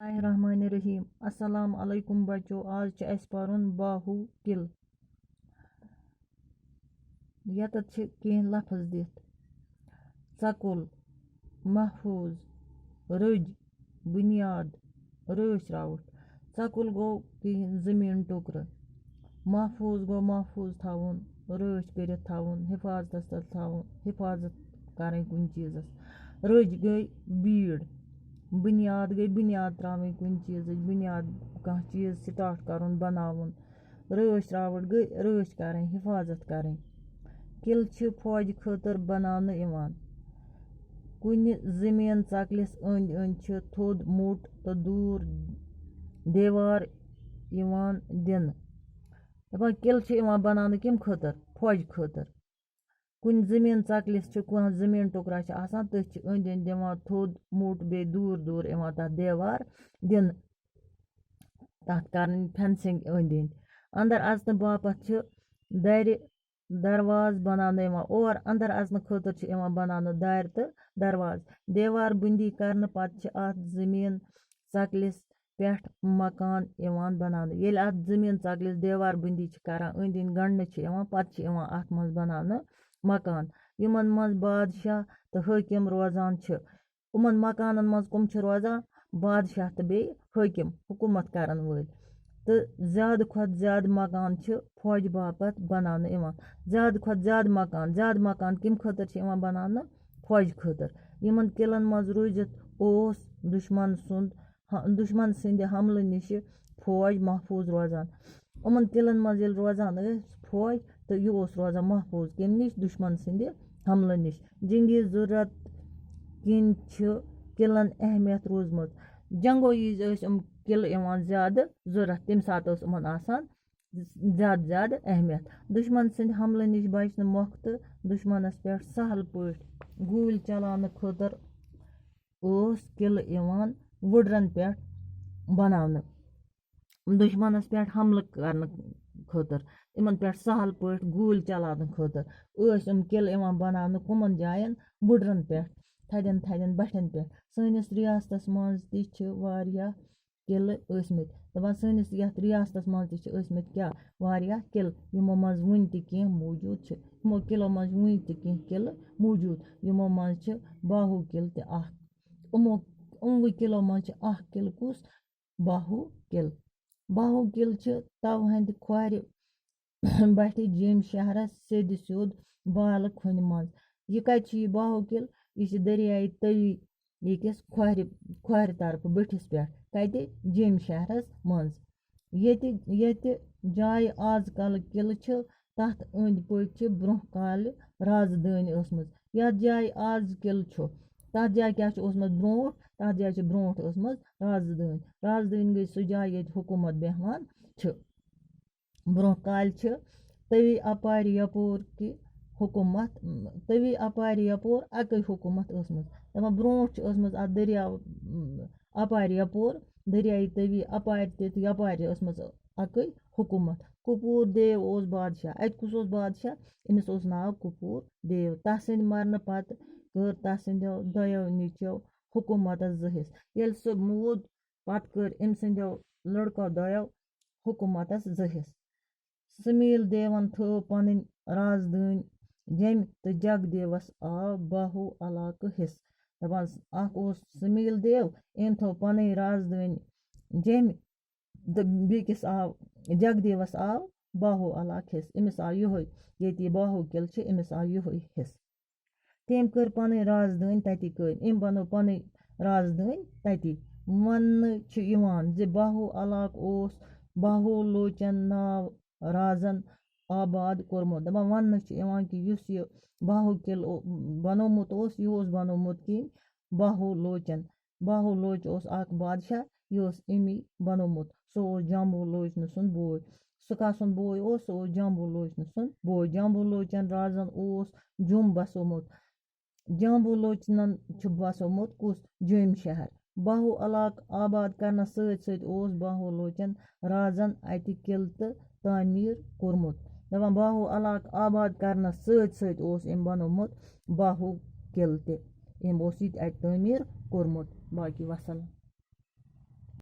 Bismillahirrahmanirrahim. Assalamu alaikum बच्चों. आज छ अस परन बाहु किल. यतत छ कह लफ्ज दित. सकुल, महफूज, रज, बुनियाद, रच राउट. सकुल गो जमीन टुकर. महफूज गो महफूज थवन, रच कर थवन, हिफाजत तल थवन, हिफाजत कर कुन चीजस. रज गई बीड़. बुनियाद गई बुनियाद त्रावी कुन चीज बुनियाद कह चीज स्टार्ट करन बनावन. रच रावट गई रच करें हिफाजत करें. किल छ फौज खतर बनाने इवान. कुन जमीन चकलिस अंद अंद छ थोद मोट तो दूर दीवार इवान दिन. दपान किल छ इवान बनाने किम खतर फौज खतर. कुन जमीन चकलिस छ कह जमीन टुकरा छ आसान तथ छ अंद अंद दिवान थोद मोट बे दूर दूर इवान तथ दीवार दिन. तथ करन फेंसिंग अंद अंद. अंदर अचन बापत छ दर दरवाज बनाने इवान और अंदर अचन खतर छ इवान बनाने दार तो दरवाज. दीवार बंदी करने पत छ अत जमीन चकलिस पेठ मकान इवान बनाने. येल अत जमीन चकलिस दीवार बंदी छ करान अंद अंद गंडने छ इवान पत छ इवान अत मज बनाने मकान. यमन मज बादशाह तो हाकिम रोजान छ. उमन मकानन मज कम छ रोजान बादशाह तो बे हाकिम हुकूमत करन वल. तो ज्यादा खुद ज्यादा मकान छ फौज बापत बनाने इवान. ज्यादा खुद ज्यादा मकान किम खतर छ इवान बनाने फौज खतर. यमन किलन मज रोजित ओस दुश्मन सिंद हमले निश फौज महफूज रोजान. उमन किलन मज येल रोजान फौज तो यह रोजान महफूज कम निश दुश्मन सिंद हमले निश. जंगी जरूरत किन छ किलन अहमियत रोजमत. जंगो यीज किल इवान ज्यादा जरूरत तम सात उमन आसान ज्यादा अहमियत. दुश्मन सिंद हमले निश बचन मोख तो दुश्मनस पे सहल पट गूल चलाने खतर किल इवान वुडरन पे बनाने. दुश्मनस पे हमले करने खतर इमन पे सहल पट गूल चलाने खतर किल इवान बनाने कुमन जायन वुडरन पे थदन थदन बठन पे. सनिस रियासतस मज तह किल असमित. दपान सनिस यथ रियासतस मज तह क्या वारिया किल यमो मज वन तह मौजूद छ. यमो किलो मज वन तह किल मौजूद. यमो मज बाहु किल तह उमवो किलो मज किल कुस बाहु किल. बाहु किल छ तव हंद खोर बठ जिम शहरस सेद सोद बाल खुन मज. यह कत बाहु किल यह दरियाई तवी यकिस खोर तरफ बठिस पे कत जिम शहरस मज. ये जाय आज कल किल छ तथ अंद पक ब्रोह काल राजधानी असमज. यथ जाय आज किल छ तथ जाय क्या ब्रोह तथ जाय ब्रोह राजधानी. राजधानी गई सह जाय ये हुकूमत बेहवान छ. ब्रोह काल छ तवी अपार यपोर की हुकूमत तवी अपार यपोर अक हुकूमत असमज. दपान ब्रोह अत दरिया अपार यपोर दरियाई तवी अपार यपार अक हुकूमत. कुपूर देव ओस बादशाह. अत कुस बादशाह अमिस नाव कुपूर देव. तसिंद मरने पत कर तसिंदो दोयो नीचो हुकूमत जहिस. येल सह मूद पत कर अम सिंदो लड़को दोयो हुकूमत जहिस. समील देवन थो पन राजधानी जम तो जग देवस आव बाहु अलाक हिस. दपान समील देव अम थो पन राजधानी जम तो बेकिस आव जग देवस आव बाहु अलाक हिस. अमिस आव ये बाहु किल अमिस आव यो हिस. तम कर पन राजधानी तति कर अम बनो पन राजधानी तति. वन बाहु अलाक ओस बाहु लोचन नाव राजन आबाद कोरमुत. दपान वन कि बाहु किल बनोमुत यह बनोमुत कि बाहु लोचन. बाहु लोच अख बादशाह यह अमी बनोमुत. सह जम्बू लोचन सुन बोय. सह कसन बोय सह जम्बू लोचन सुन बोय. जम्बू लोचन राजन जुम बसोमुत. जम्बू लोचनन बसोमुत कुस जिम शहर. बाहु अलाक आबाद करना सत सत बाहु लोचन राजन अत किल तो तामीर कोरमुत. दपान बाहु अलाक आबाद करना सत सत अम बनोमुत बाहु किल तह. अम ये तामीर कोरमुत. बाकी वसलम.